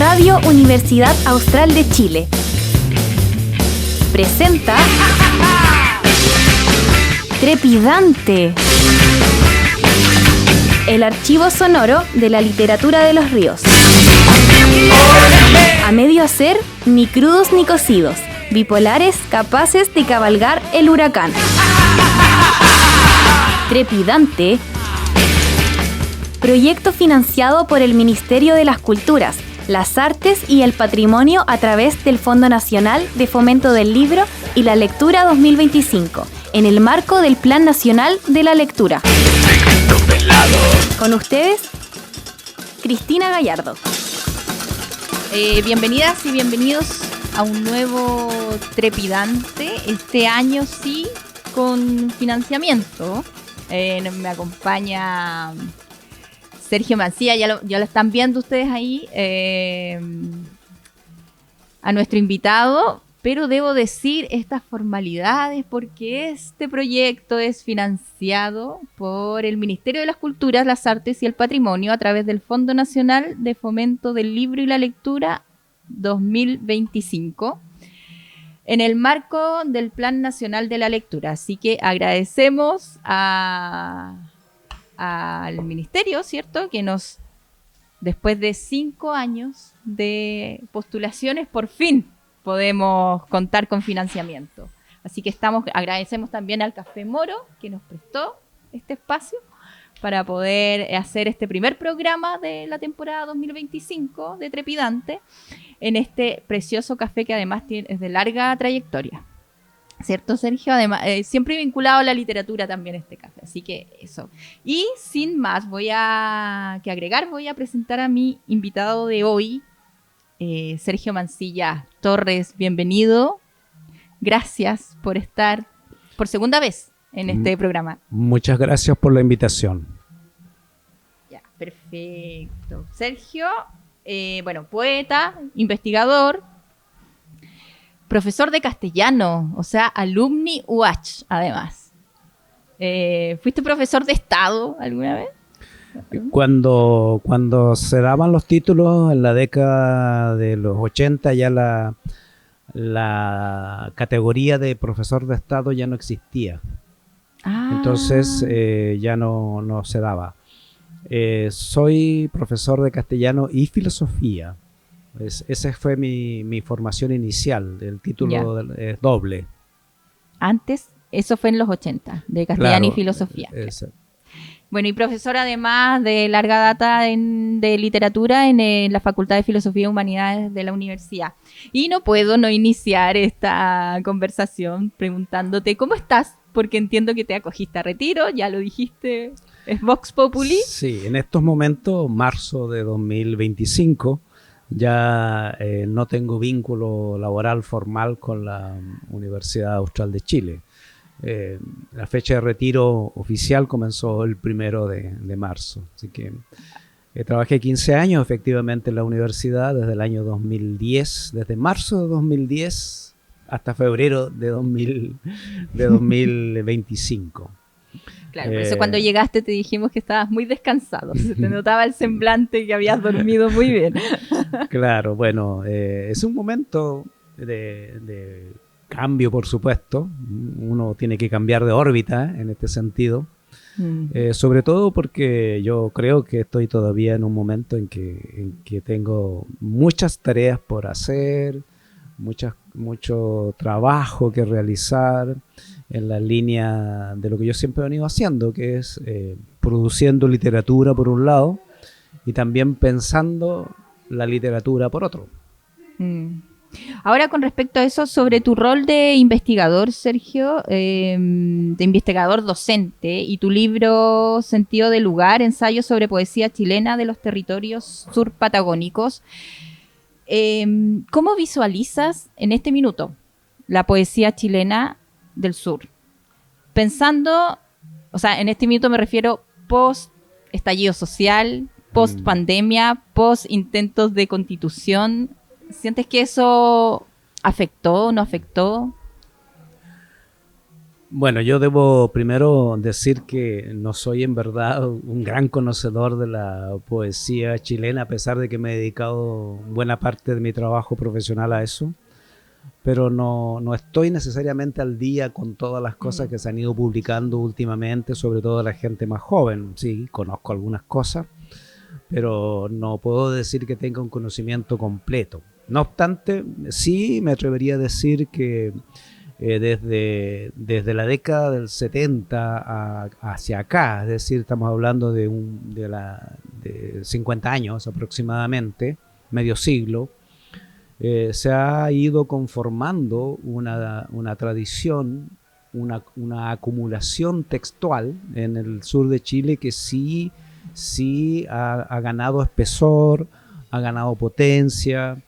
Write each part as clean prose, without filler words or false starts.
Radio Universidad Austral de Chile presenta Trepidante, el archivo sonoro de la literatura de los ríos. A medio hacer, ni crudos ni cocidos, bipolares capaces de cabalgar el huracán. Trepidante, proyecto financiado por el Ministerio de las Culturas, las Artes y el Patrimonio a través del Fondo Nacional de Fomento del Libro y la Lectura 2025, en el marco del Plan Nacional de la Lectura. Con ustedes, Cristina Gallardo. Bienvenidas y bienvenidos a un nuevo Trepidante, este año sí con financiamiento. Me acompaña Sergio Mancilla, ya lo están viendo ustedes ahí, a nuestro invitado, pero debo decir estas formalidades porque este proyecto es financiado por el Ministerio de las Culturas, las Artes y el Patrimonio a través del Fondo Nacional de Fomento del Libro y la Lectura 2025 en el marco del Plan Nacional de la Lectura. Así que agradecemos al Ministerio, ¿cierto? Que después de 5 años de postulaciones, por fin podemos contar con financiamiento. Así que agradecemos también al Café Moro, que nos prestó este espacio para poder hacer este primer programa de la temporada 2025 de Trepidante, en este precioso café que además es de larga trayectoria. ¿Cierto, Sergio? Además, siempre vinculado a la literatura también este café. Así que eso. Y sin más, voy a presentar a mi invitado de hoy, Sergio Mancilla Torres. Bienvenido. Gracias por estar por segunda vez en este programa. Muchas gracias por la invitación. Ya, perfecto. Sergio, poeta, investigador, profesor de castellano, o sea, alumni UH, además. ¿Fuiste profesor de Estado alguna vez? Cuando se daban los títulos en la década de los 80, ya la categoría de profesor de Estado ya no existía. Entonces ya no se daba. Soy profesor de castellano y filosofía. Esa fue mi formación inicial. El título es doble. Antes, eso fue en los 80, de castellano, claro, y filosofía. Bueno, y profesor además de larga data de literatura en la Facultad de Filosofía y Humanidades de la universidad. Y no puedo no iniciar esta conversación preguntándote cómo estás, porque entiendo que te acogiste a retiro, ya lo dijiste, es Vox Populi. Sí, en estos momentos, marzo de 2025, ya no tengo vínculo laboral formal con la Universidad Austral de Chile. La fecha de retiro oficial comenzó el 1 de marzo. Así que trabajé 15 años efectivamente en la universidad desde el año 2010, desde marzo de 2010 hasta febrero de 2025. Claro, por eso cuando llegaste te dijimos que estabas muy descansado, se te notaba el semblante que habías dormido muy bien. Claro, bueno, es un momento de cambio, por supuesto. Uno tiene que cambiar de órbita en este sentido, sobre todo porque yo creo que estoy todavía en un momento en que tengo muchas tareas por hacer, mucho trabajo que realizar en la línea de lo que yo siempre he venido haciendo, que es produciendo literatura por un lado y también pensando la literatura por otro. Ahora, con respecto a eso, sobre tu rol de investigador, Sergio, de investigador docente, y tu libro Sentido del Lugar, ensayo sobre poesía chilena de los territorios surpatagónicos, ¿cómo visualizas en este minuto la poesía chilena del sur? Pensando, o sea, en este minuto me refiero post estallido social, post pandemia, post intentos de constitución. ¿Sientes que eso afectó o no afectó? Bueno, yo debo primero decir que no soy en verdad un gran conocedor de la poesía chilena, a pesar de que me he dedicado buena parte de mi trabajo profesional a eso, pero no estoy necesariamente al día con todas las cosas que se han ido publicando últimamente, sobre todo de la gente más joven. Sí, conozco algunas cosas, pero no puedo decir que tenga un conocimiento completo. No obstante, sí me atrevería a decir que desde la década del 70 hacia acá, es decir, estamos hablando de 50 años aproximadamente, medio siglo, se ha ido conformando una tradición, una acumulación textual en el sur de Chile que sí ha ganado espesor, ha ganado potencia.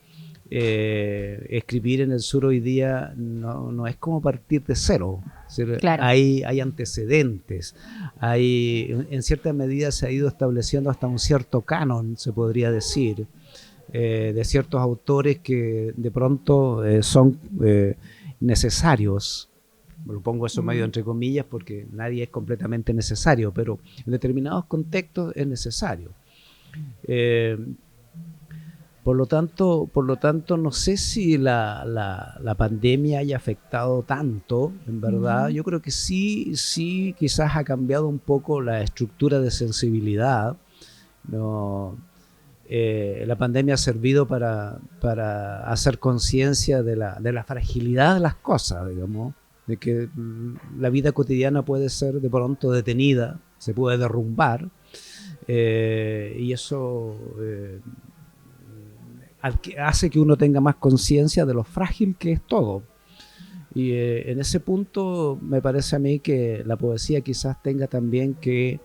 Escribir en el sur hoy día no es como partir de cero. Es decir, Claro. hay antecedentes, en cierta medida se ha ido estableciendo hasta un cierto canon, se podría decir, de ciertos autores que de pronto son necesarios. Lo pongo eso medio entre comillas porque nadie es completamente necesario, pero en determinados contextos es necesario. Por lo tanto, no sé si la pandemia haya afectado tanto, en verdad. Yo creo que sí, quizás ha cambiado un poco la estructura de sensibilidad. No, la pandemia ha servido para hacer conciencia de la fragilidad de las cosas, digamos, de que la vida cotidiana puede ser de pronto detenida, se puede derrumbar, y eso hace que uno tenga más conciencia de lo frágil que es todo. Y en ese punto me parece a mí que la poesía quizás tenga también que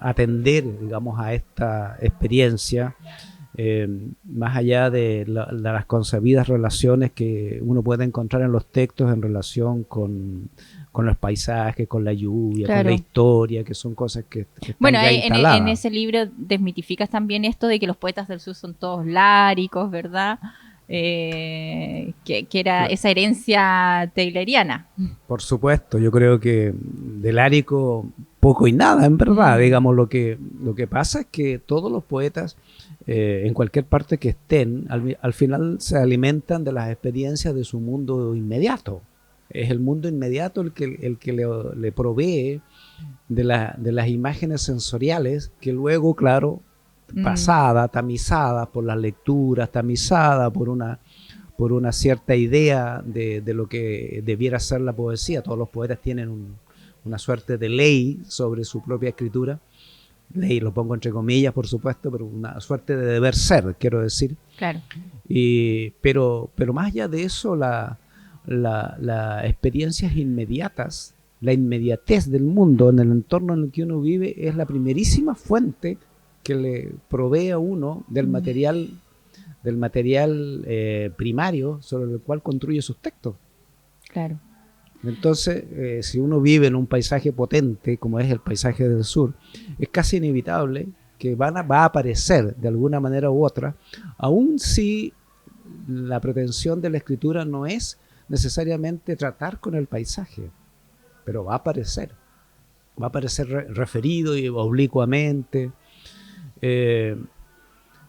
atender, digamos, a esta experiencia, más allá de las concebidas relaciones que uno puede encontrar en los textos en relación con los paisajes, con la lluvia, Claro. con la historia, que son cosas que están Bueno, ya instaladas. en ese libro desmitificas también esto de que los poetas del sur son todos láricos, ¿verdad? Que era Claro. esa herencia tayloriana. Por supuesto, yo creo que del árico poco y nada, en verdad. Digamos, lo que pasa es que todos los poetas, en cualquier parte que estén, al final se alimentan de las experiencias de su mundo inmediato. Es el mundo inmediato el que le provee de las imágenes sensoriales que luego, claro, pasada, tamizada por las lecturas, tamizada por una cierta idea de lo que debiera ser la poesía. Todos los poetas tienen una suerte de ley sobre su propia escritura. Ley, lo pongo entre comillas, por supuesto, pero una suerte de deber ser, quiero decir. Claro. Pero más allá de eso, las experiencias inmediatas, la inmediatez del mundo en el entorno en el que uno vive es la primerísima fuente que le provee a uno del material primario sobre el cual construye sus textos. Claro. Entonces, si uno vive en un paisaje potente como es el paisaje del sur, es casi inevitable que va a aparecer de alguna manera u otra, aun si la pretensión de la escritura no es necesariamente tratar con el paisaje, pero va a aparecer referido y oblicuamente.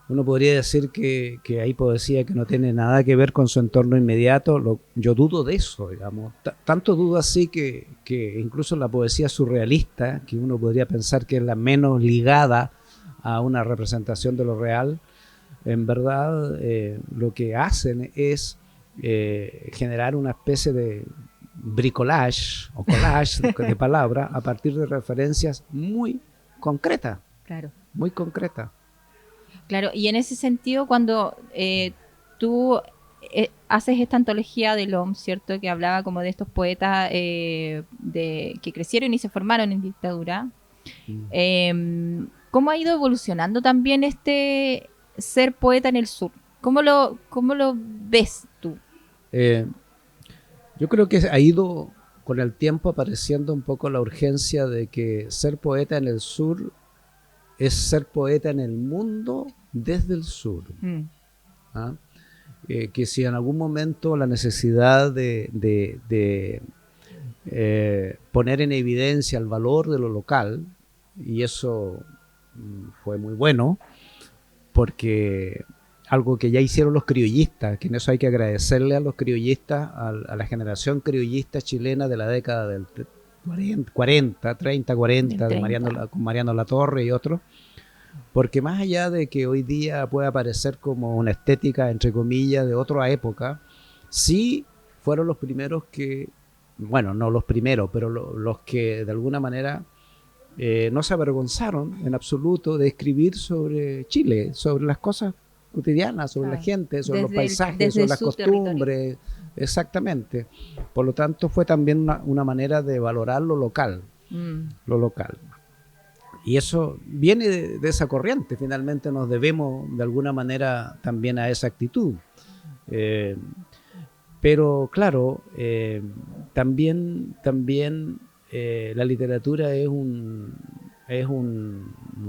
Uno podría decir que hay poesía que no tiene nada que ver con su entorno inmediato. Yo dudo de eso, digamos. Tanto dudo así que incluso la poesía surrealista, que uno podría pensar que es la menos ligada a una representación de lo real, en verdad lo que hacen es generar una especie de bricolage o collage de palabras a partir de referencias muy concretas. Claro. Muy concreta. Claro, y en ese sentido, cuando tú haces esta antología de LOM, ¿cierto? Que hablaba como de estos poetas que crecieron y se formaron en dictadura. ¿Cómo ha ido evolucionando también este ser poeta en el sur? ¿Cómo lo ves tú? Yo creo que ha ido con el tiempo apareciendo un poco la urgencia de que ser poeta en el sur es ser poeta en el mundo desde el sur. ¿Ah? Que si en algún momento la necesidad de poner en evidencia el valor de lo local, y eso fue muy bueno, porque algo que ya hicieron los criollistas, que en eso hay que agradecerle a los criollistas, a la generación criollista chilena de la década del 40, 30, 40, con Mariano Latorre y otros, porque más allá de que hoy día pueda parecer como una estética, entre comillas, de otra época, sí fueron los primeros que, bueno, no los primeros, pero los que de alguna manera no se avergonzaron en absoluto de escribir sobre Chile, sobre las cosas cotidianas, sobre la gente, sobre los paisajes, sobre las costumbres. Exactamente. Por lo tanto, fue también una manera de valorar lo local. Lo local. Y eso viene de esa corriente. Finalmente nos debemos de alguna manera también a esa actitud. Pero claro, también la literatura es un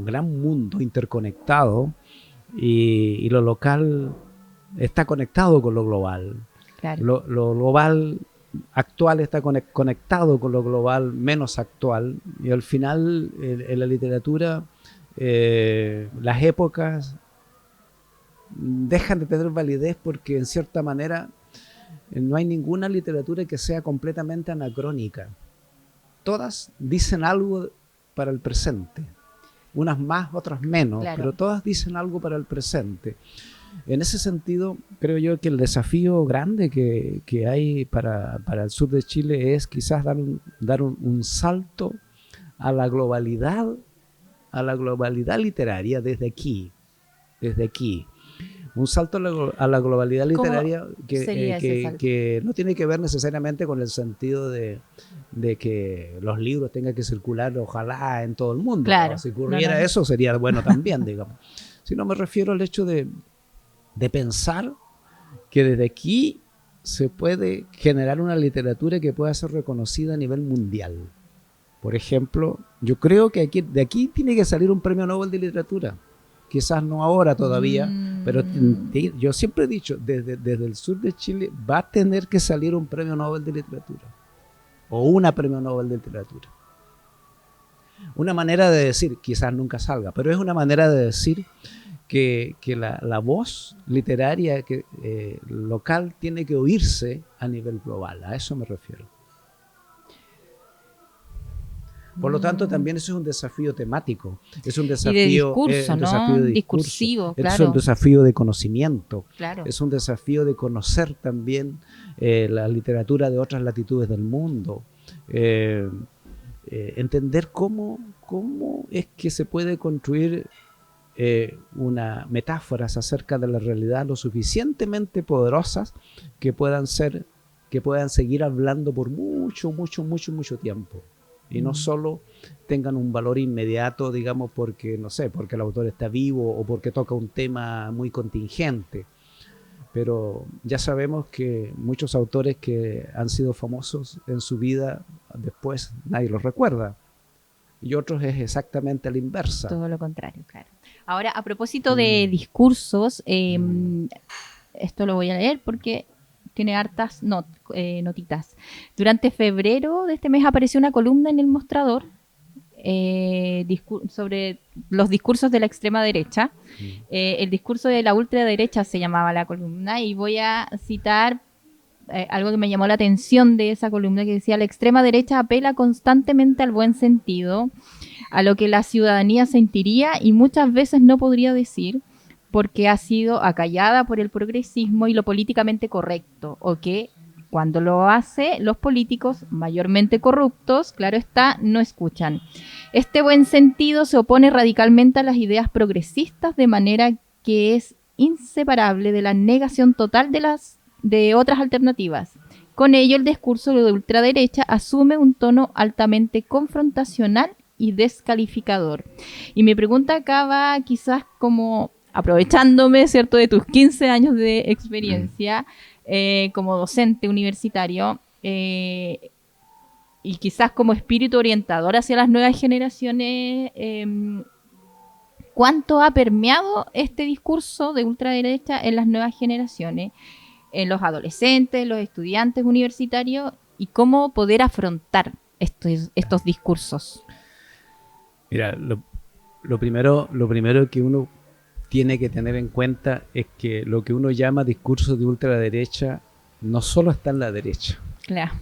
gran mundo interconectado, y lo local está conectado con lo global. Claro. Lo global actual está conectado con lo global menos actual, y al final en la literatura las épocas dejan de tener validez, porque en cierta manera no hay ninguna literatura que sea completamente anacrónica. Todas dicen algo para el presente, unas más, otras menos, claro, pero todas dicen algo para el presente. En ese sentido, creo yo que el desafío grande que hay para el sur de Chile es quizás dar un salto a la globalidad literaria desde aquí. Un salto a la globalidad literaria que no tiene que ver necesariamente con el sentido de que los libros tengan que circular, ojalá, en todo el mundo. Claro. Si ocurriera eso, sería bueno también, digamos. Sino me refiero al hecho de pensar que desde aquí se puede generar una literatura que pueda ser reconocida a nivel mundial. Por ejemplo, yo creo que de aquí tiene que salir un premio Nobel de literatura. Quizás no ahora todavía, pero yo siempre he dicho, desde el sur de Chile va a tener que salir un premio Nobel de literatura, o una premio Nobel de literatura. Una manera de decir, quizás nunca salga, pero es una manera de decir que la voz literaria local tiene que oírse a nivel global. A eso me refiero. Por lo tanto, también eso es un desafío temático, es un desafío, y de discurso, desafío de discursivo, claro. Es un desafío de conocimiento, claro. Es un desafío de conocer también la literatura de otras latitudes del mundo, entender cómo es que se puede construir unas metáforas acerca de la realidad lo suficientemente poderosas que puedan seguir hablando por mucho tiempo. Y no solo tengan un valor inmediato, digamos, porque el autor está vivo o porque toca un tema muy contingente. Pero ya sabemos que muchos autores que han sido famosos en su vida, después nadie los recuerda. Y otros es exactamente a la inversa. Todo lo contrario, claro. Ahora, a propósito de discursos, esto lo voy a leer porque tiene hartas notitas. Durante febrero de este mes apareció una columna en El Mostrador sobre los discursos de la extrema derecha. El discurso de la ultraderecha se llamaba la columna, y voy a citar algo que me llamó la atención de esa columna, que decía: la extrema derecha apela constantemente al buen sentido, a lo que la ciudadanía sentiría y muchas veces no podría decir, porque ha sido acallada por el progresismo y lo políticamente correcto, o que cuando lo hace los políticos mayormente corruptos, claro está, no escuchan. Este buen sentido se opone radicalmente a las ideas progresistas, de manera que es inseparable de la negación total de otras alternativas. Con ello, el discurso de ultraderecha asume un tono altamente confrontacional y descalificador. Y mi pregunta acá va quizás como aprovechándome, ¿cierto?, de tus 15 años de experiencia como docente universitario y quizás como espíritu orientador hacia las nuevas generaciones, ¿cuánto ha permeado este discurso de ultraderecha en las nuevas generaciones, en los adolescentes, los estudiantes universitarios, y cómo poder afrontar estos discursos. Mira, lo primero que uno tiene que tener en cuenta es que lo que uno llama discurso de ultraderecha no solo está en la derecha. Claro.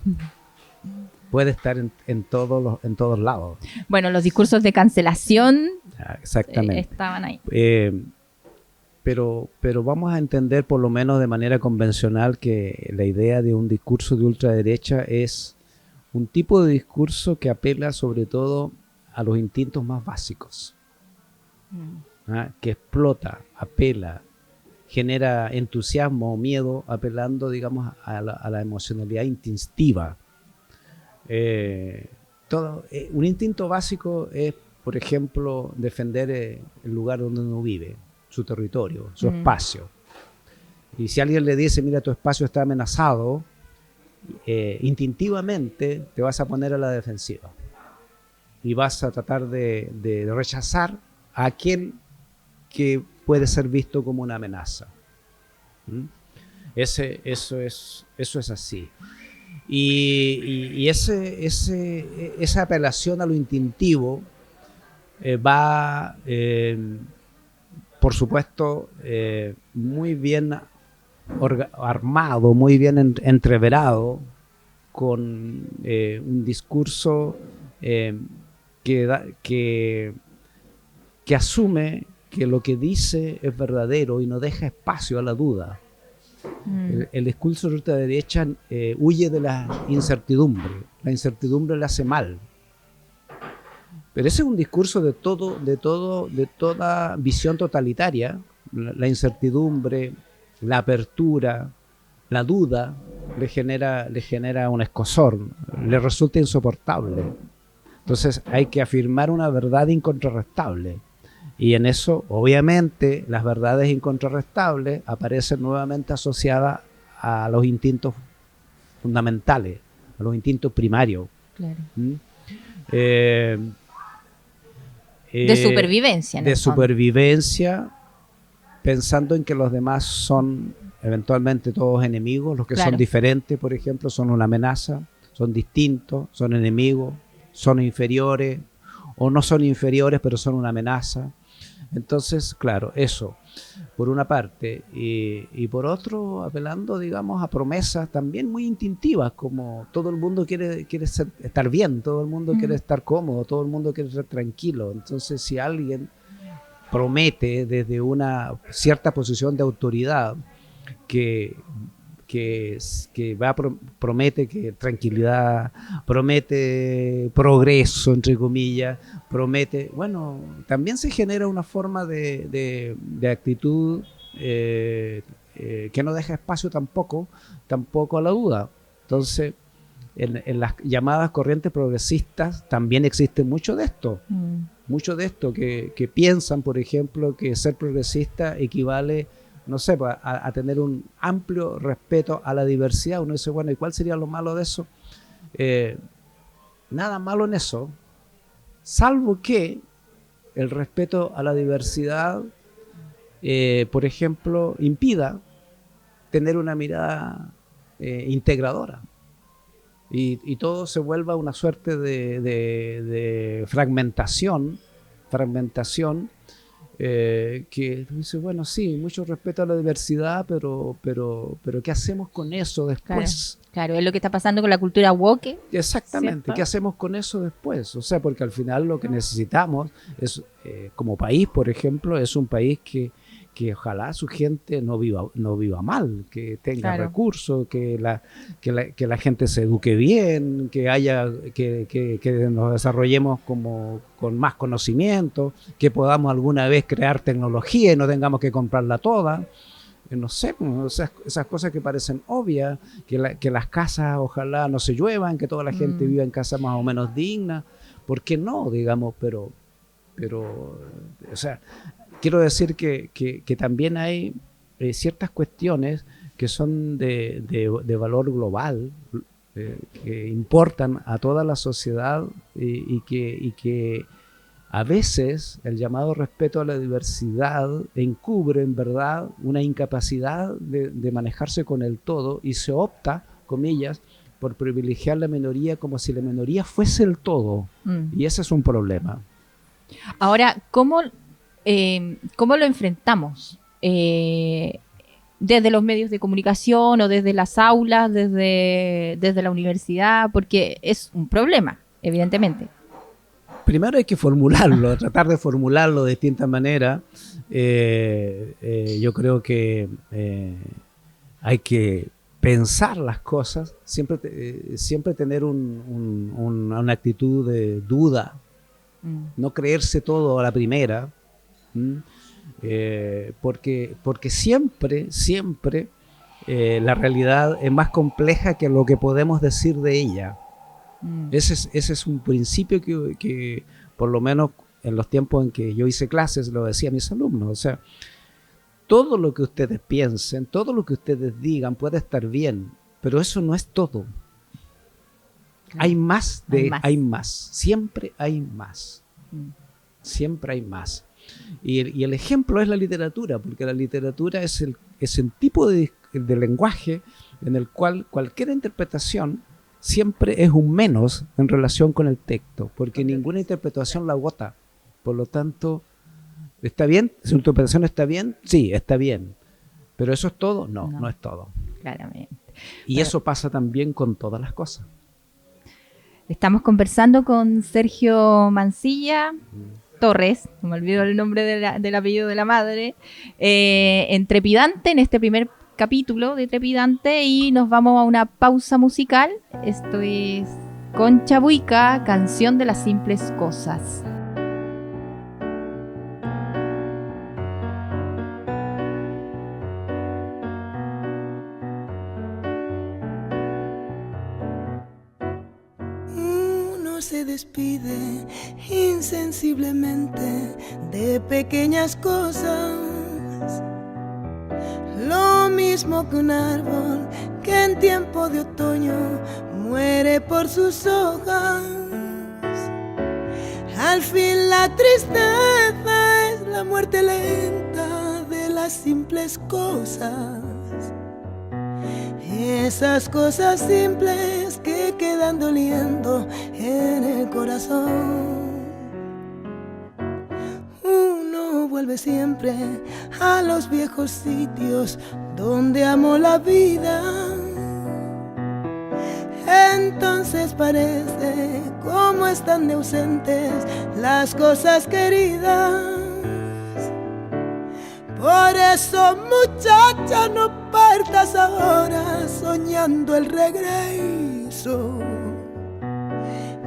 Puede estar en todos lados. Bueno, los discursos de cancelación exactamente. Estaban ahí. Pero vamos a entender por lo menos de manera convencional que la idea de un discurso de ultraderecha es un tipo de discurso que apela sobre todo a los instintos más básicos, que explota, apela, genera entusiasmo o miedo, apelando, digamos, a la emocionalidad instintiva. Un instinto básico es, por ejemplo, defender el lugar donde uno vive, su territorio, su espacio. Y si alguien le dice, mira, tu espacio está amenazado, instintivamente te vas a poner a la defensiva y vas a tratar de rechazar a aquel que puede ser visto como una amenaza. Eso es así. Y esa apelación a lo instintivo va, por supuesto, muy bien armado, muy bien entreverado con un discurso que asume que lo que dice es verdadero y no deja espacio a la duda. El discurso de ultraderecha huye de la incertidumbre. La incertidumbre le hace mal. Pero ese es un discurso de toda visión totalitaria. La incertidumbre, la apertura, la duda le genera un escozor, le resulta insoportable. Entonces hay que afirmar una verdad incontrarrestable. Y en eso, obviamente, las verdades incontrarrestables aparecen nuevamente asociadas a los instintos fundamentales, a los instintos primarios. Claro. De supervivencia. De supervivencia, pensando en que los demás son eventualmente todos enemigos, los que son diferentes, por ejemplo, son una amenaza, son distintos, son enemigos, son inferiores, o no son inferiores, pero son una amenaza. Entonces, claro, eso, por una parte, y por otro, apelando, digamos, a promesas también muy instintivas, como todo el mundo quiere estar bien, todo el mundo quiere estar cómodo, todo el mundo quiere ser tranquilo. Entonces, si alguien promete desde una cierta posición de autoridad promete que tranquilidad, promete progreso, entre comillas, promete, bueno, también se genera una forma de actitud que no deja espacio tampoco a la duda. Entonces, en las llamadas corrientes progresistas también existe mucho de esto, que piensan, por ejemplo, que ser progresista equivale, no sé, a tener un amplio respeto a la diversidad. Uno dice, bueno, ¿y cuál sería lo malo de eso? Nada malo en eso, salvo que el respeto a la diversidad, por ejemplo, impida tener una mirada integradora y todo se vuelva una suerte de fragmentación que dice, bueno, sí, mucho respeto a la diversidad, pero ¿qué hacemos con eso después? Claro, es lo que está pasando con la cultura woke. Exactamente, ¿cierto? ¿Qué hacemos con eso después? O sea, porque al final lo que necesitamos es, como país, por ejemplo, es un país que ojalá su gente no viva mal, que tenga recursos, que la gente se eduque bien, que nos desarrollemos con más conocimiento, que podamos alguna vez crear tecnología y no tengamos que comprarla toda. No sé, esas cosas que parecen obvias, que las casas ojalá no se lluevan, que toda la gente viva en casas más o menos dignas. ¿Por qué no? Digamos, pero o sea, quiero decir que también hay ciertas cuestiones que son de valor global, que importan a toda la sociedad y que a veces el llamado respeto a la diversidad encubre en verdad una incapacidad de manejarse con el todo y se opta, comillas, por privilegiar la minoría como si la minoría fuese el todo. Y ese es un problema. Ahora, ¿cómo lo enfrentamos? Desde los medios de comunicación o desde las aulas, desde la universidad, porque es un problema, evidentemente. Primero hay que formularlo, tratar de formularlo de distintas maneras. Yo creo que hay que pensar las cosas, siempre tener una actitud de duda, no creerse todo a la primera, porque siempre la realidad es más compleja que lo que podemos decir de ella. Ese es un principio que por lo menos en los tiempos en que yo hice clases lo decía a mis alumnos. O sea, todo lo que ustedes piensen, todo lo que ustedes digan puede estar bien, pero eso no es todo. Claro. Hay más. Siempre hay más. Siempre hay más. Y el ejemplo es la literatura, porque la literatura es el tipo de lenguaje en el cual cualquier interpretación siempre es un menos en relación con el texto, porque ninguna interpretación la agota. Por lo tanto, ¿está bien? ¿Su interpretación está bien? Sí, está bien. ¿Pero eso es todo? No es todo. Claramente. Y eso pasa también con todas las cosas. Estamos conversando con Sergio Mancilla Torres, no me olvido el nombre del apellido de la madre, en Trepidante, en este primer capítulo de Trepidante, y nos vamos a una pausa musical. Esto es Concha Buica, Canción de las Simples Cosas. Se despide insensiblemente de pequeñas cosas, lo mismo que un árbol que en tiempo de otoño muere por sus hojas. Al fin la tristeza es la muerte lenta de las simples cosas. Esas cosas simples que quedan doliendo en el corazón. Uno vuelve siempre a los viejos sitios donde amó la vida. Entonces parece como están de ausentes las cosas queridas. Por eso, muchacha, no partas ahora soñando el regreso,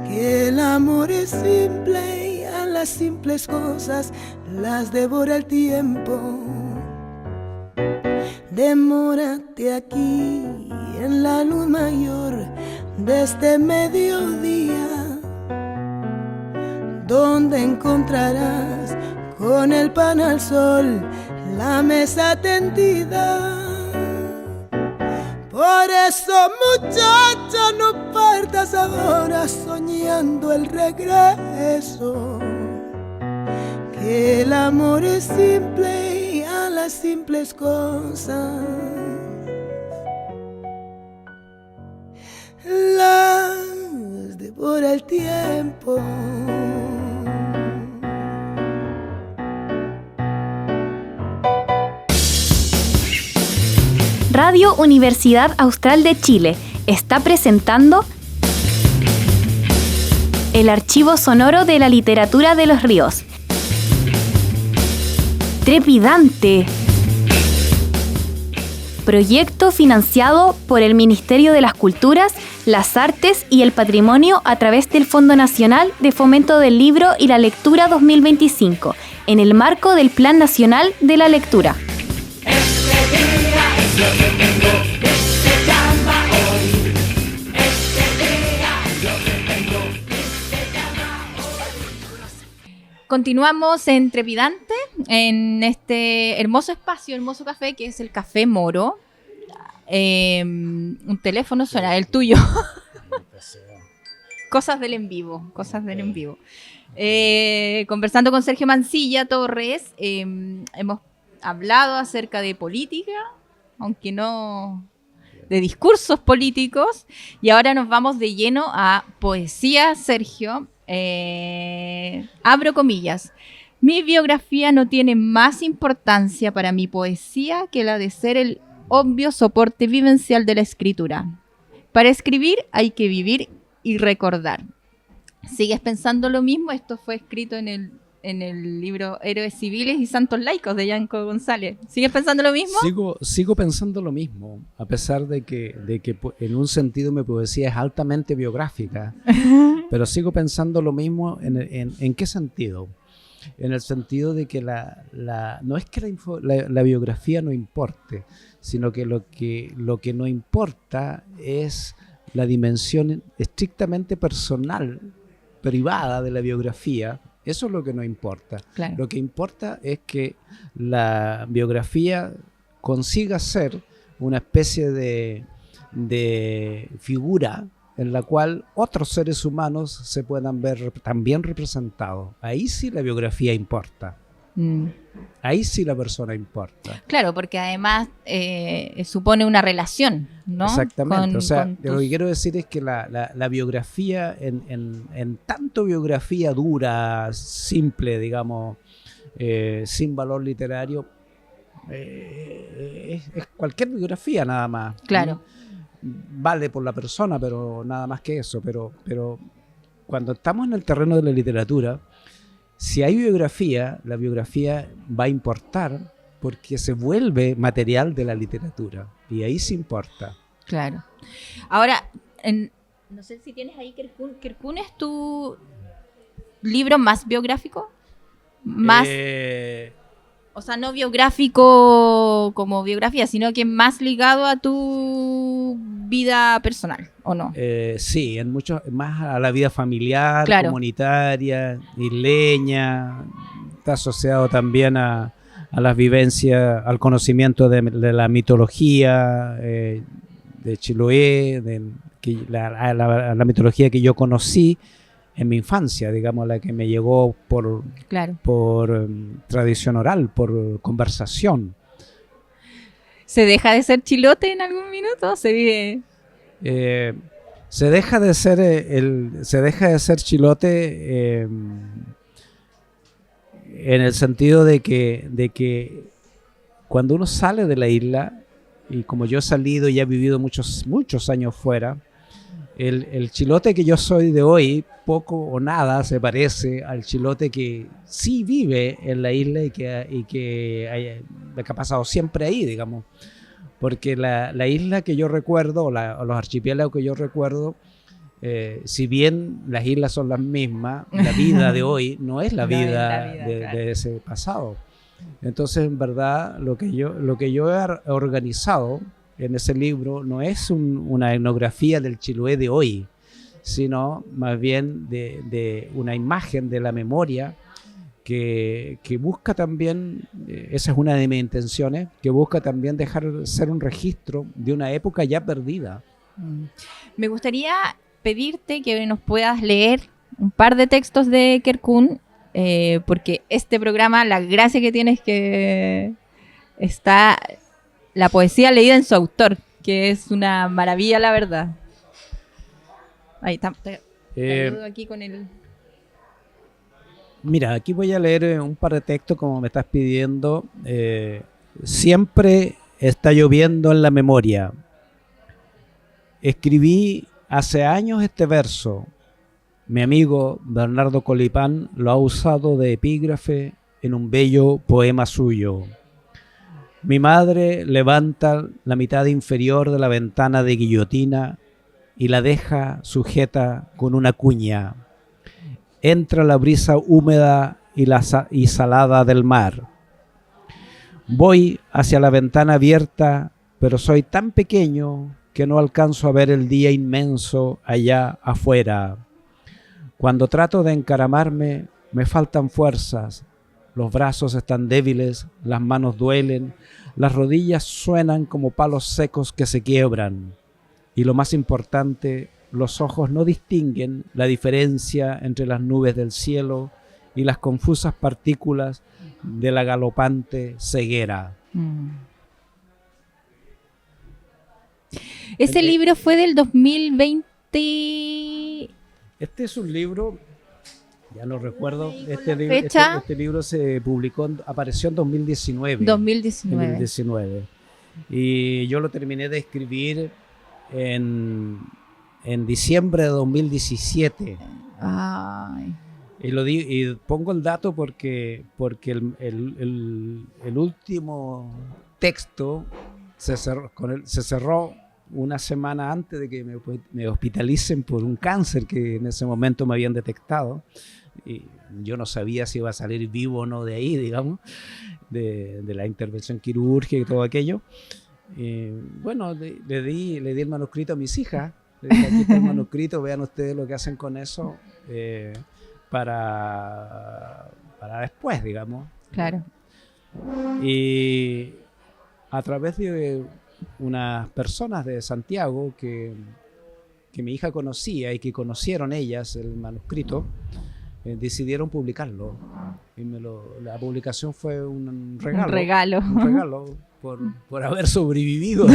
que el amor es simple y a las simples cosas las devora el tiempo. Demórate aquí en la luz mayor de este mediodía, donde encontrarás con el pan al sol la mesa tendida. Por eso, muchacha, no partas ahora soñando el regreso, que el amor es simple y a las simples cosas las devora el tiempo. Radio Universidad Austral de Chile está presentando el archivo sonoro de la literatura de los ríos. Trepidante. Proyecto financiado por el Ministerio de las Culturas, las Artes y el Patrimonio a través del Fondo Nacional de Fomento del Libro y la Lectura 2025, en el marco del Plan Nacional de la Lectura. Lo que tengo que se llama hoy. Este día lo que tengo que se llama hoy. Continuamos en Trepidante, en este hermoso espacio, hermoso café que es el Café Moro. Un teléfono suena, el tuyo. Cosas del en vivo, conversando con Sergio Mancilla Torres, hemos hablado acerca de política, aunque no de discursos políticos. Y ahora nos vamos de lleno a poesía, Sergio. Abro comillas. Mi biografía no tiene más importancia para mi poesía que la de ser el obvio soporte vivencial de la escritura. Para escribir hay que vivir y recordar. ¿Sigues pensando lo mismo? Esto fue escrito en el libro Héroes Civiles y Santos Laicos de Yanko González. ¿Sigues pensando lo mismo? Sigo pensando lo mismo, a pesar de que en un sentido mi poesía es altamente biográfica, pero sigo pensando lo mismo en qué sentido. En el sentido de que no es que la biografía no importe, sino que lo que no importa es la dimensión estrictamente personal, privada de la biografía. Eso es lo que no importa. Claro. Lo que importa es que la biografía consiga ser una especie de figura en la cual otros seres humanos se puedan ver también representados. Ahí sí la biografía importa. Ahí sí la persona importa. Claro, porque además supone una relación, ¿no? Exactamente. Lo que quiero decir es que la biografía, en tanto biografía dura, simple, digamos, sin valor literario, es cualquier biografía nada más. Claro. ¿No? Vale por la persona, pero nada más que eso. Pero cuando estamos en el terreno de la literatura, si hay biografía, la biografía va a importar porque se vuelve material de la literatura. Y ahí sí importa. Claro. Ahora, no sé si tienes ahí Kerkun. ¿Kerkun es tu libro más biográfico? Más... O sea, no biográfico como biografía, sino que más ligado a tu vida personal, ¿o no? Sí, más a la vida familiar, claro, comunitaria, isleña. Está asociado también a las vivencias, al conocimiento de la mitología de Chiloé, a la mitología que yo conocí en mi infancia, digamos, la que me llegó por tradición oral, por conversación. ¿Se deja de ser chilote en algún minuto? ¿Se vive? Se deja de ser chilote en el sentido de que cuando uno sale de la isla, y como yo he salido y he vivido muchos años fuera, el chilote que yo soy de hoy, poco o nada se parece al chilote que sí vive en la isla y que ha pasado siempre ahí, digamos. Porque la isla que yo recuerdo, o los archipiélagos que yo recuerdo, si bien las islas son las mismas, la vida de hoy no es la vida de ese pasado. Entonces, en verdad, lo que yo he organizado en ese libro no es una etnografía del Chiloé de hoy, sino más bien de una imagen de la memoria que busca también, esa es una de mis intenciones, que busca también dejar ser un registro de una época ya perdida. Me gustaría pedirte que nos puedas leer un par de textos de Kerkun, porque este programa, la gracia que tiene es que está la poesía leída en su autor, que es una maravilla, la verdad. Ahí está. Te ayudo aquí con el... Mira, aquí voy a leer un par de textos como me estás pidiendo. Siempre está lloviendo en la memoria. Escribí hace años este verso. Mi amigo Bernardo Colipán lo ha usado de epígrafe en un bello poema suyo. Mi madre levanta la mitad inferior de la ventana de guillotina y la deja sujeta con una cuña. Entra la brisa húmeda y salada del mar. Voy hacia la ventana abierta, pero soy tan pequeño que no alcanzo a ver el día inmenso allá afuera. Cuando trato de encaramarme, me faltan fuerzas. Los brazos están débiles, las manos duelen, las rodillas suenan como palos secos que se quiebran. Y lo más importante, los ojos no distinguen la diferencia entre las nubes del cielo y las confusas partículas de la galopante ceguera. Ese libro fue del 2020. Este es un libro, ya no recuerdo, fecha. este libro se publicó, apareció en 2019. 2019. Y yo lo terminé de escribir en diciembre de 2017. Ay. Y pongo el dato porque el último texto se cerró una semana antes de que me hospitalicen por un cáncer que en ese momento me habían detectado. Y yo no sabía si iba a salir vivo o no de ahí, digamos, de la intervención quirúrgica y todo aquello. Bueno, le di el manuscrito a mis hijas. Le dije, aquí está el manuscrito, vean ustedes lo que hacen con eso para después, digamos. Claro. Y a través de unas personas de Santiago que mi hija conocía y que conocieron ellas el manuscrito, decidieron publicarlo. Y la publicación fue un regalo. Un regalo. Un regalo por haber sobrevivido.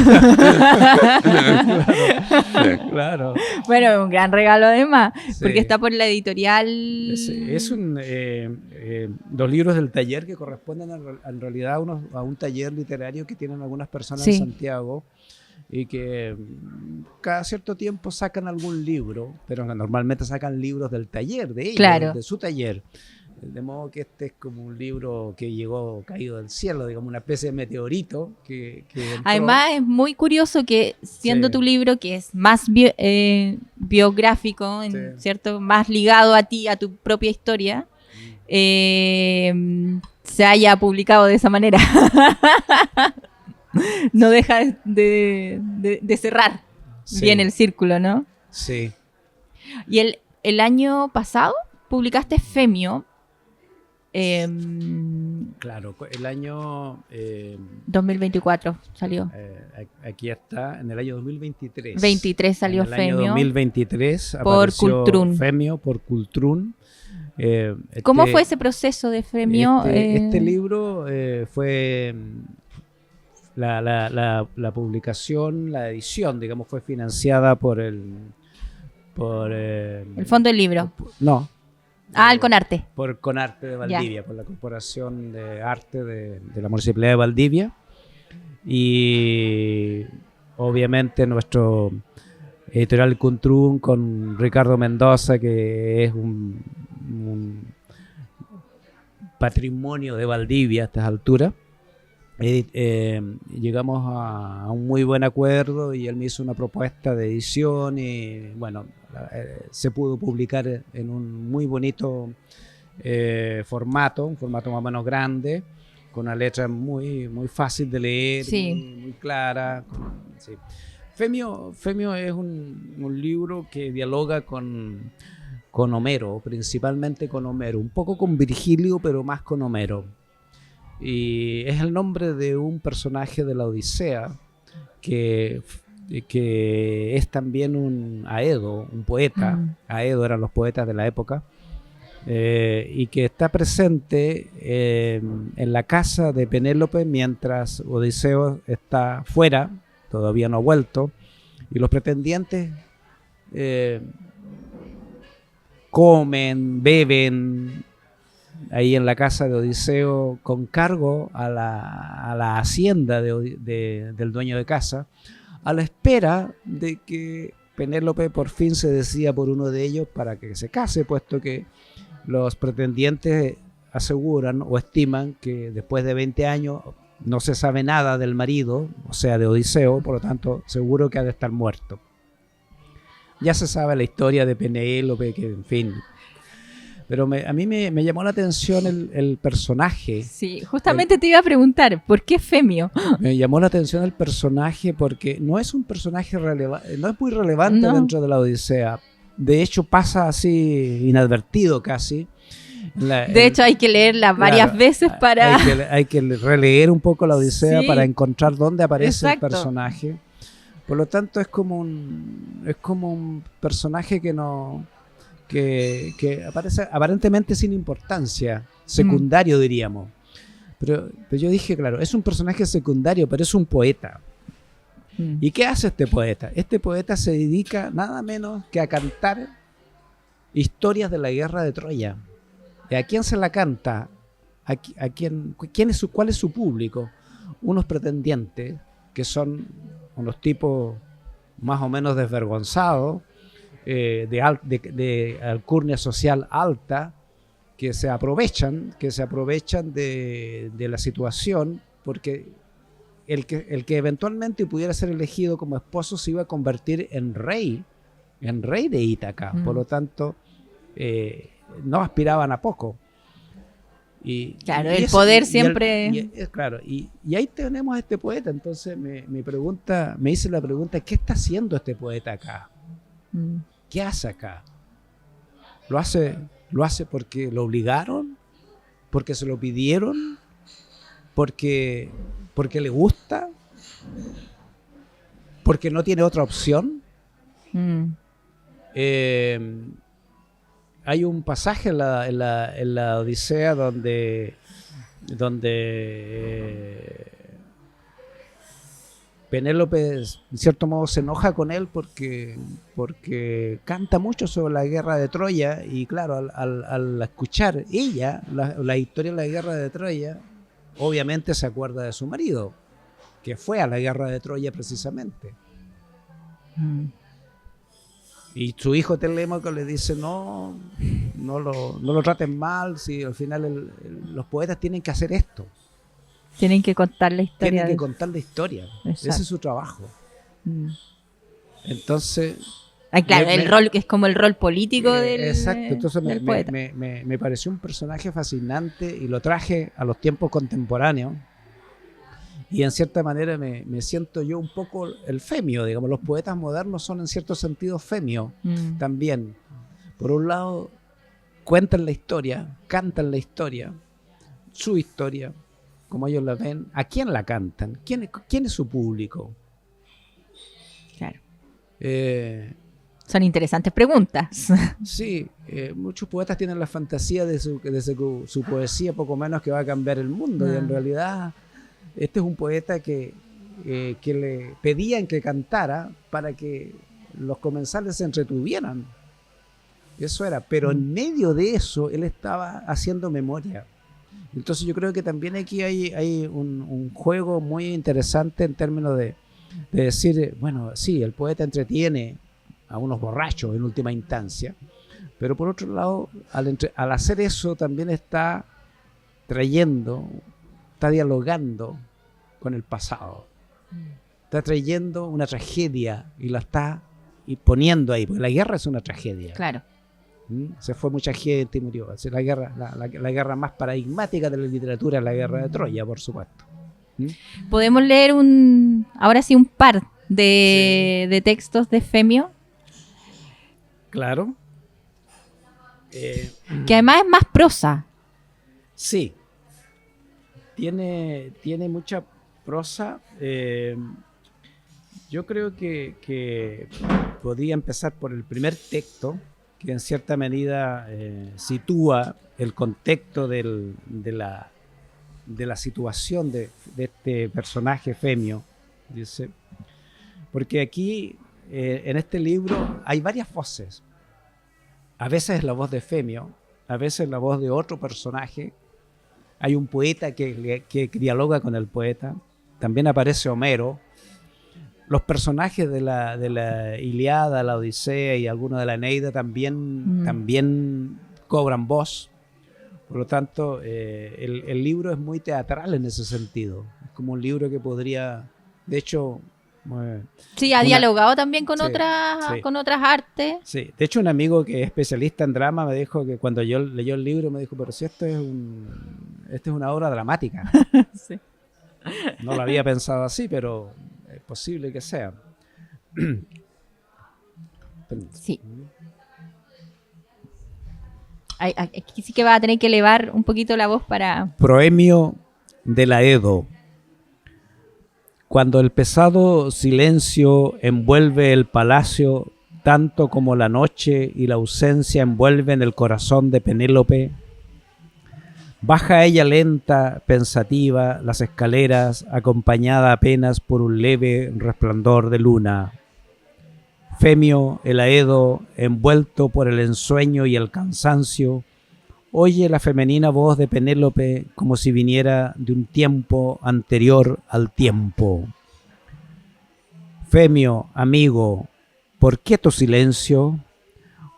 Claro. Bueno, un gran regalo además, Sí. porque está por la editorial. Es los libros del taller que corresponden en realidad a un taller literario que tienen algunas personas Sí. en Santiago y que cada cierto tiempo sacan algún libro, pero normalmente sacan libros del taller, de ellos, Claro. de su taller. De modo que este es como un libro que llegó caído del cielo, digamos, una especie de meteorito que entró. Además es muy curioso que siendo Sí. tu libro, que es más biográfico, Sí. ¿cierto? Más ligado a ti, a tu propia historia, se haya publicado de esa manera. No deja de cerrar Sí. bien el círculo, ¿no? Sí. Y el año pasado publicaste Femio. Claro, el año 2024 salió. aquí está, en el año 2023. 23 salió en el año Femio. 2023 por apareció Cultrún. Femio por Cultrún. ¿Cómo fue ese proceso de Femio? Este libro fue la publicación, la edición, digamos, fue financiada por el Fondo del Libro. No. El Conarte. Por Conarte de Valdivia, por la Corporación de Arte de la Municipalidad de Valdivia. Y obviamente nuestro editorial Cultrún con Ricardo Mendoza, que es un patrimonio de Valdivia a estas alturas. Llegamos a un muy buen acuerdo y él me hizo una propuesta de edición y bueno, se pudo publicar en un muy bonito formato, un formato más o menos grande, con una letra muy, muy fácil de leer, Sí. muy clara. Sí. Femio es un libro que dialoga con Homero, principalmente con Homero, un poco con Virgilio, pero más con Homero. Y es el nombre de un personaje de la Odisea que es también un Aedo, un poeta. Aedo eran los poetas de la época. Y que está presente en la casa de Penélope mientras Odiseo está fuera, todavía no ha vuelto, y los pretendientes comen, beben ahí en la casa de Odiseo con cargo a la hacienda del dueño de casa, a la espera de que Penélope por fin se decida por uno de ellos para que se case, puesto que los pretendientes aseguran o estiman que después de 20 años no se sabe nada del marido, o sea, de Odiseo, por lo tanto, seguro que ha de estar muerto. Ya se sabe la historia de Penélope, que en fin. Pero a mí me llamó la atención el personaje. Sí, justamente te iba a preguntar, ¿por qué Femio? Me llamó la atención el personaje porque no es un personaje relevante, no es muy relevante No. dentro de la Odisea. De hecho, pasa así inadvertido casi. De hecho, hay que leerla varias Claro, veces para... Hay que releer un poco la Odisea Sí. para encontrar dónde aparece Exacto. el personaje. Por lo tanto, es como un personaje que aparece aparentemente sin importancia, secundario diríamos. Pero yo dije, claro, es un personaje secundario, pero es un poeta. ¿Y qué hace este poeta? Este poeta se dedica nada menos que a cantar historias de la guerra de Troya. ¿Y a quién se la canta? ¿Cuál es su público? Unos pretendientes que son unos tipos más o menos desvergonzados, de alcurnia social alta, que se aprovechan de la situación, porque el que eventualmente pudiera ser elegido como esposo se iba a convertir en rey de Ítaca. Por lo tanto, no aspiraban a poco. Claro, el poder siempre... Y ahí tenemos a este poeta. Entonces me hice la pregunta, ¿qué está haciendo este poeta acá? ¿Qué hace acá? ¿Lo hace porque lo obligaron? ¿Porque se lo pidieron? ¿Porque le gusta? ¿Porque no tiene otra opción? Hay un pasaje en la Odisea donde Penélope en cierto modo se enoja con él porque canta mucho sobre la guerra de Troya, y claro, al escuchar ella la historia de la guerra de Troya, obviamente se acuerda de su marido, que fue a la guerra de Troya precisamente. Y su hijo Telémaco le dice, no lo traten mal, si al final los poetas tienen que hacer esto. Tienen que contar la historia. Tienen que contar la historia. Exacto. Ese es su trabajo. Entonces... claro, el rol que es como el rol político del exacto. Entonces del poeta. Me pareció un personaje fascinante y lo traje a los tiempos contemporáneos. Y en cierta manera me siento yo un poco el femio, digamos. Los poetas modernos son en cierto sentido femio también. Por un lado, cuentan la historia, cantan la historia, su historia, como ellos la ven. ¿A quién la cantan? ¿Quién es su público? Claro. Son interesantes preguntas. Sí, muchos poetas tienen la fantasía de su poesía poco menos que va a cambiar el mundo. Y en realidad... Este es un poeta que le pedían que cantara para que los comensales se entretuvieran. Eso era, pero en medio de eso él estaba haciendo memoria. Entonces yo creo que también aquí hay un juego muy interesante en términos de decir, bueno, sí, el poeta entretiene a unos borrachos en última instancia, pero por otro lado, al hacer eso también está dialogando con el pasado. Está trayendo una tragedia y la está poniendo ahí, porque la guerra es una tragedia. Claro. Se fue mucha gente y murió. Es la guerra más paradigmática de la literatura es la guerra de Troya, por supuesto. Podemos leer ahora sí un par de textos de Femio. Claro. Que además es más prosa. Sí. Tiene mucha prosa. Yo creo que podría empezar por el primer texto, que en cierta medida sitúa el contexto de la situación de este personaje Femio. Dice, porque aquí en este libro hay varias voces. A veces es la voz de Femio, a veces la voz de otro personaje. Hay un poeta que dialoga con el poeta. También aparece Homero. Los personajes de la Ilíada, la Odisea y algunos de la Eneida también cobran voz. Por lo tanto, el libro es muy teatral en ese sentido. Es como un libro que podría, de hecho... Sí, ha dialogado también con otras artes. Sí, de hecho un amigo que es especialista en drama me dijo que cuando yo leyó el libro me dijo, pero si esto es una obra dramática. Sí. No lo había pensado así, pero es posible que sea. Sí. Aquí sí que va a tener que elevar un poquito la voz para... Proemio de la Edo. Cuando el pesado silencio envuelve el palacio, tanto como la noche y la ausencia envuelven el corazón de Penélope, Baja ella lenta, pensativa, las escaleras, acompañada apenas por un leve resplandor de luna. Femio, el aedo, envuelto por el ensueño y el cansancio, oye la femenina voz de Penélope como si viniera de un tiempo anterior al tiempo. Femio, amigo, ¿por qué tu silencio?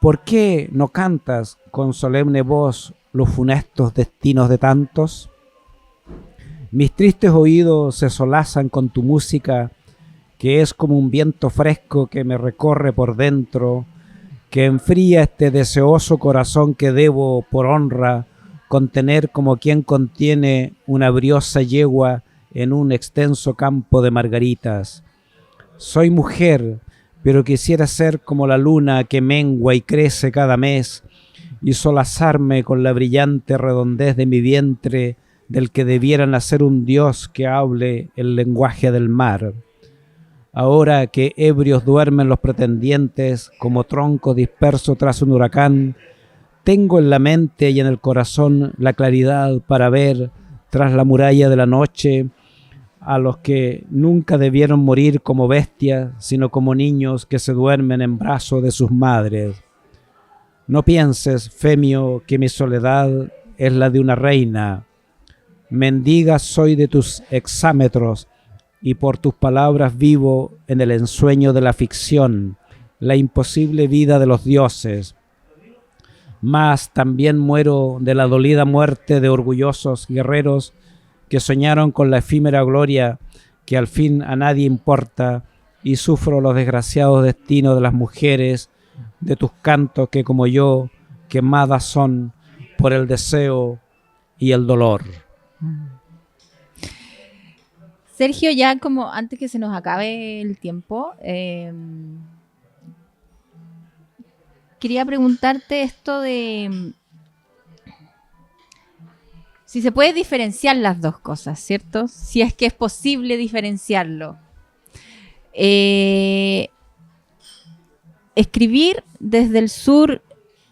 ¿Por qué no cantas con solemne voz los funestos destinos de tantos? Mis tristes oídos se solazan con tu música, que es como un viento fresco que me recorre por dentro, que enfría este deseoso corazón que debo, por honra, contener como quien contiene una briosa yegua en un extenso campo de margaritas. Soy mujer, pero quisiera ser como la luna que mengua y crece cada mes, y solazarme con la brillante redondez de mi vientre, del que debiera nacer un dios que hable el lenguaje del mar. Ahora que ebrios duermen los pretendientes, como tronco disperso tras un huracán, tengo en la mente y en el corazón la claridad para ver, tras la muralla de la noche, a los que nunca debieron morir como bestias, sino como niños que se duermen en brazos de sus madres. No pienses, Femio, que mi soledad es la de una reina. Mendiga soy de tus exámetros, y por tus palabras vivo en el ensueño de la ficción, la imposible vida de los dioses. Mas también muero de la dolida muerte de orgullosos guerreros que soñaron con la efímera gloria que al fin a nadie importa, y sufro los desgraciados destinos de las mujeres de tus cantos que como yo quemadas son por el deseo y el dolor. Sergio, ya como antes que se nos acabe el tiempo, quería preguntarte esto de si se puede diferenciar las dos cosas, ¿cierto? Si es que es posible diferenciarlo. ¿Escribir desde el sur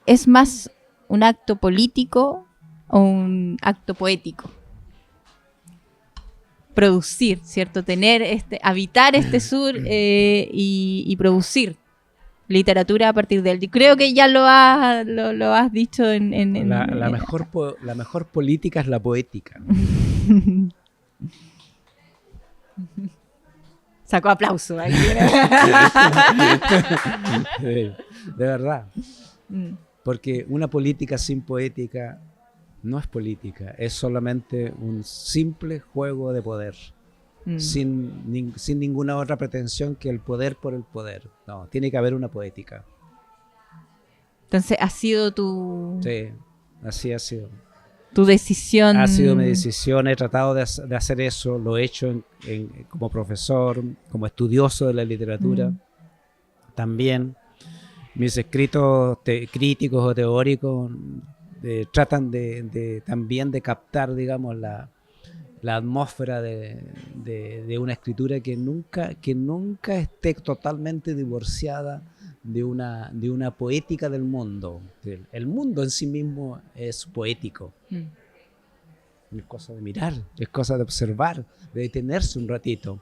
es más un acto político o un acto poético? Producir, ¿cierto? Habitar este sur y producir literatura a partir de él. Yo creo que ya lo has dicho La mejor política es la poética. Sacó aplauso ahí. De verdad. Porque una política sin poética no es política, es solamente un simple juego de poder. Sin ninguna otra pretensión que el poder por el poder. No, tiene que haber una poética. Entonces, ¿ha sido tu...? Sí, así ha sido. ¿Tu decisión? Ha sido mi decisión, he tratado de hacer eso, lo he hecho como profesor, como estudioso de la literatura. También mis escritos críticos o teóricos tratan también de captar, digamos, la atmósfera de una escritura que nunca esté totalmente divorciada de una poética del mundo. El mundo en sí mismo es poético. Es cosa de mirar, es cosa de observar, de detenerse un ratito.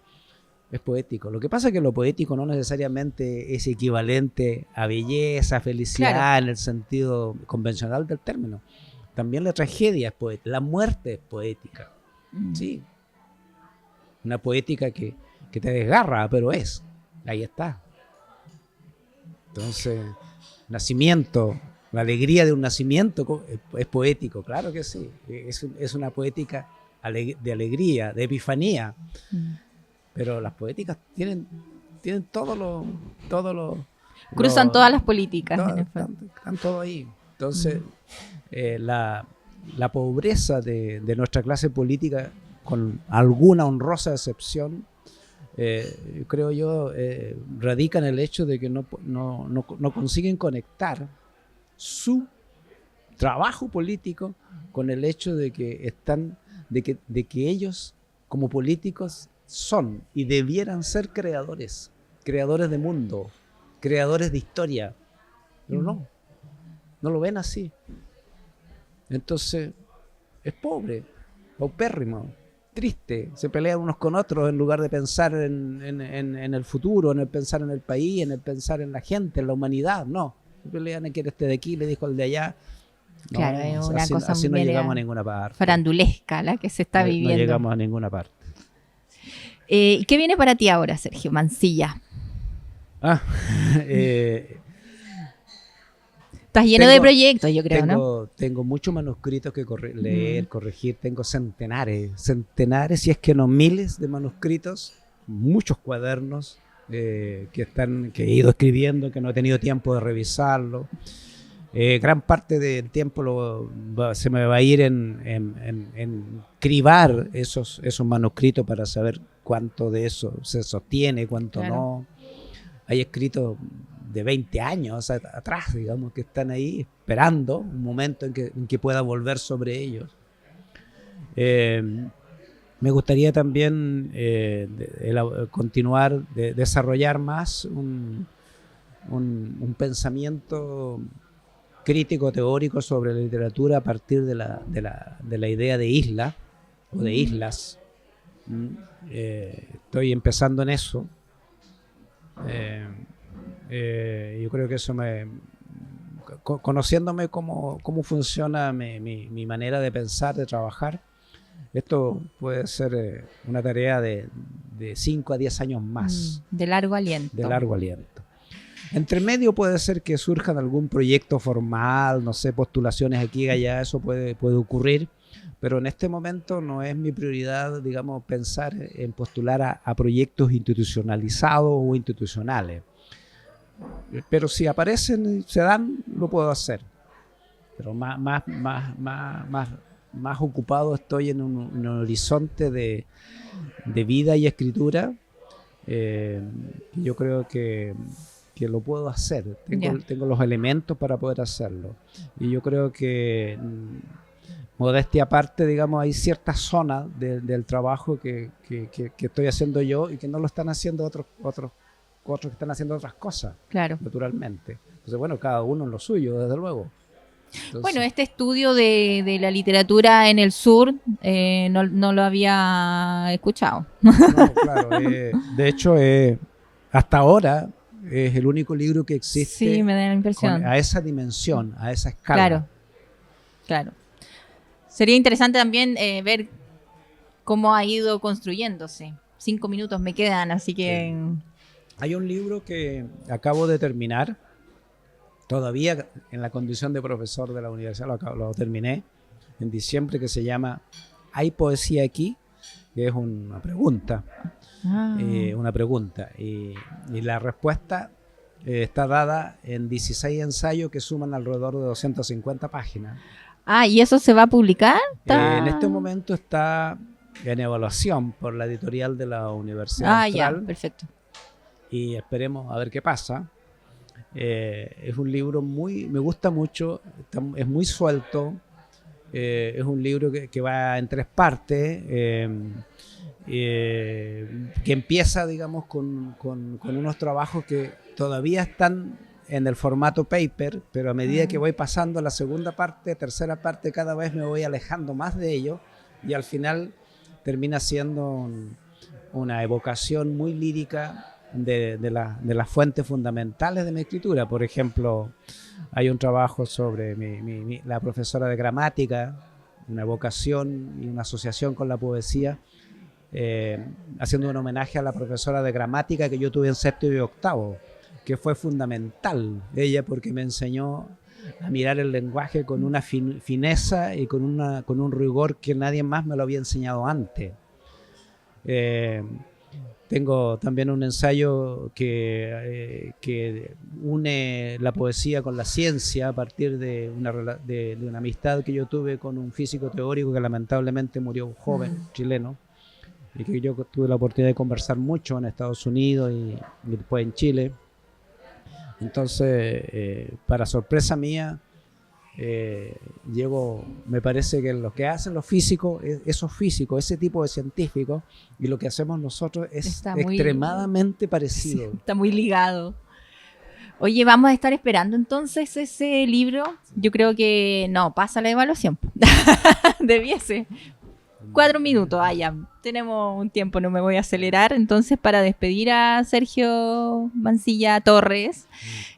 Es poético. Lo que pasa es que lo poético no necesariamente es equivalente a belleza, felicidad, claro, en el sentido convencional del término. También la tragedia es poética, la muerte es poética. Sí, una poética que te desgarra, pero ahí está. Entonces, nacimiento, la alegría de un nacimiento es poético, claro que sí, es una poética de alegría, de epifanía, pero las poéticas tienen todo lo cruzan todas las políticas, están todo ahí. Entonces, la pobreza de nuestra clase política, con alguna honrosa excepción, creo yo, radica en el hecho de que no consiguen conectar su trabajo político con el hecho de que ellos como políticos son y debieran ser creadores de mundo, creadores de historia, pero no lo ven así. Entonces, es pobre, paupérrimo, triste. Se pelean unos con otros en lugar de pensar en el futuro, en el pensar en el país, en el pensar en la gente, en la humanidad. No, se pelean en quién esté de aquí, le dijo el de allá. No, Claro, es una así, cosa así no media llegamos a ninguna parte. farandulesca la que se está No viviendo. llegamos a ninguna parte. ¿Y qué viene para ti ahora, Sergio Mancilla? Estás lleno de proyectos, yo creo, ¿no? Tengo muchos manuscritos que leer, corregir. Tengo centenares, si es que no miles de manuscritos, muchos cuadernos que he ido escribiendo, que no he tenido tiempo de revisarlo. Gran parte del tiempo se me va a ir en cribar esos manuscritos para saber cuánto de eso se sostiene, cuánto Claro. no. Hay escritos de 20 años atrás, digamos, que están ahí esperando un momento en que pueda volver sobre ellos. Me gustaría también continuar, desarrollar más un pensamiento crítico teórico sobre la literatura a partir de la idea de isla o de islas. Estoy empezando en eso. Yo creo que eso conociéndome cómo funciona mi manera de pensar, de trabajar, esto puede ser una tarea de 5 a 10 años más. De largo aliento. De largo aliento. Entre medio puede ser que surjan algún proyecto formal, no sé, postulaciones aquí y allá, eso puede ocurrir, pero en este momento no es mi prioridad, digamos, pensar en postular a proyectos institucionalizados o institucionales. Pero si aparecen y se dan, lo puedo hacer. Pero más ocupado estoy en un horizonte de vida y escritura. Yo creo que lo puedo hacer. Tengo los elementos para poder hacerlo. Y yo creo que, modestia aparte, digamos, hay ciertas zonas del trabajo que estoy haciendo yo y que no lo están haciendo otros que están haciendo otras cosas, Claro. naturalmente. Entonces, bueno, cada uno en lo suyo, desde luego. Entonces, Bueno, este estudio de la literatura en el sur no lo había escuchado. no, claro, de hecho, hasta ahora es el único libro que existe Sí, me da la impresión. a esa dimensión, a esa escala. Claro, claro. Sería interesante también ver cómo ha ido construyéndose. 5 minutos me quedan, así que... Hay un libro que acabo de terminar, todavía en la condición de profesor de la universidad, lo terminé en diciembre, que se llama ¿Hay poesía aquí? Que es una pregunta. Y la respuesta está dada en 16 ensayos que suman alrededor de 250 páginas. ¿Y eso se va a publicar? En este momento está en evaluación por la editorial de la Universidad Austral. Ya, perfecto. Y esperemos a ver qué pasa. Es un libro me gusta mucho, es muy suelto, es un libro que va en 3 partes, que empieza, digamos, con unos trabajos que todavía están en el formato paper, pero a medida que voy pasando la segunda parte, tercera parte, cada vez me voy alejando más de ello y al final termina siendo una evocación muy lírica de las fuentes fundamentales de mi escritura. Por ejemplo, hay un trabajo sobre la profesora de gramática, una evocación y una asociación con la poesía, haciendo un homenaje a la profesora de gramática que yo tuve en 7º y 8º, que fue fundamental ella porque me enseñó a mirar el lenguaje con una fineza y con un rigor que nadie más me lo había enseñado antes. Tengo también un ensayo que une la poesía con la ciencia a partir de una amistad que yo tuve con un físico teórico que lamentablemente murió joven, chileno, y que yo tuve la oportunidad de conversar mucho en Estados Unidos y después en Chile. Entonces, para sorpresa mía, me parece que lo que hacen los físicos, esos físicos, ese tipo de científicos, y lo que hacemos nosotros es extremadamente parecido. Sí, está muy ligado. Oye, vamos a estar esperando entonces ese libro. Yo creo que no, pasa la evaluación. Debiese. 4 minutos, ya. Tenemos un tiempo, no me voy a acelerar. Entonces, para despedir a Sergio Mancilla Torres,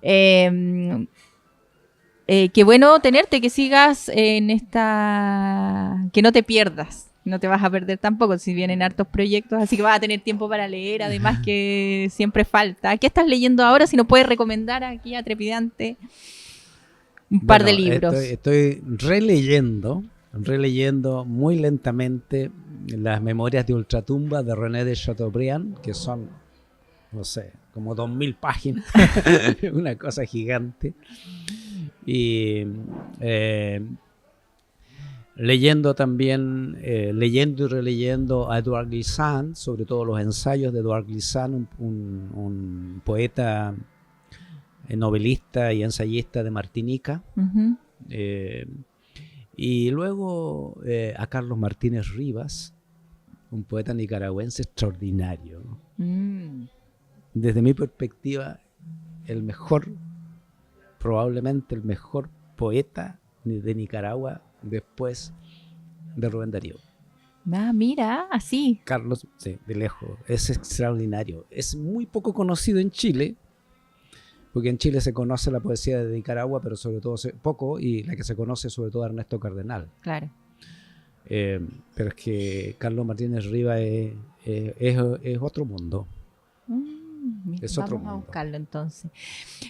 qué bueno tenerte, que sigas en esta... que no te pierdas. No te vas a perder tampoco, si vienen hartos proyectos, así que vas a tener tiempo para leer, además que siempre falta. ¿Qué estás leyendo ahora? Si nos puedes recomendar aquí a Trepidante un par de libros. Estoy releyendo muy lentamente las Memorias de Ultratumba de René de Chateaubriand, que son, no sé, como 2000 páginas, una cosa gigante. Y leyendo también, leyendo y releyendo a Edouard Glissant, sobre todo los ensayos de Edouard Glissant, un poeta, novelista y ensayista de Martinica. Uh-huh. Y luego a Carlos Martínez Rivas, un poeta nicaragüense extraordinario. Desde mi perspectiva, probablemente el mejor poeta de Nicaragua después de Rubén Darío. Mira, así. Carlos, sí, de lejos, es extraordinario. Es muy poco conocido en Chile, porque en Chile se conoce la poesía de Nicaragua, pero sobre todo poco, y la que se conoce sobre todo Ernesto Cardenal. Claro. Pero es que Carlos Martínez Rivas es otro mundo. Es otro Vamos a mundo. buscarlo entonces.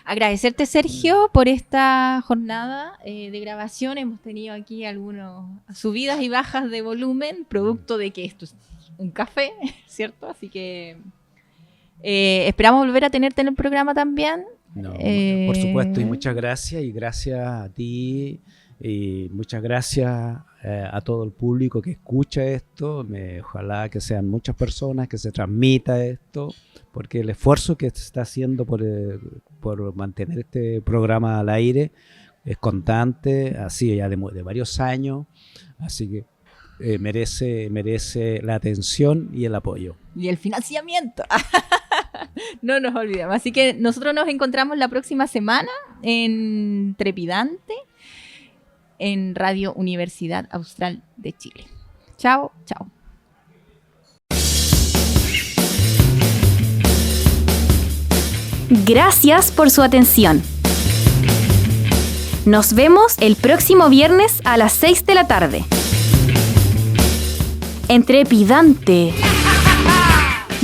Agradecerte, Sergio, por esta jornada de grabación. Hemos tenido aquí algunas subidas y bajas de volumen, producto de que esto es un café, ¿cierto? Así que esperamos volver a tenerte en el programa también. No, por supuesto, y muchas gracias, y gracias a ti, y muchas gracias a todo el público que escucha esto. Ojalá que sean muchas personas, que se transmita esto, porque el esfuerzo que se está haciendo por mantener este programa al aire es constante, así ya de varios años, así que merece la atención y el apoyo. Y el financiamiento. No nos olvidemos. Así que nosotros nos encontramos la próxima semana en Trepidante, en Radio Universidad Austral de Chile. Chao, chao. Gracias por su atención. Nos vemos el próximo viernes a las 6 de la tarde. En Trepidante.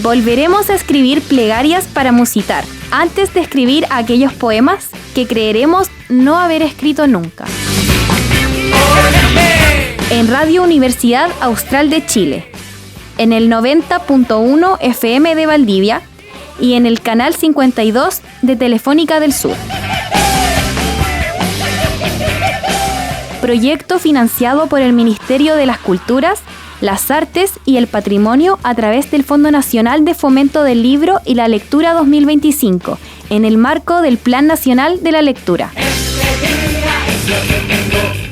Volveremos a escribir plegarias para musitar, antes de escribir aquellos poemas que creeremos no haber escrito nunca. En Radio Universidad Austral de Chile, en el 90.1 FM de Valdivia y en el canal 52 de Telefónica del Sur. Proyecto financiado por el Ministerio de las Culturas, las Artes y el Patrimonio a través del Fondo Nacional de Fomento del Libro y la Lectura 2025, en el marco del Plan Nacional de la Lectura. Este día es lo que tengo.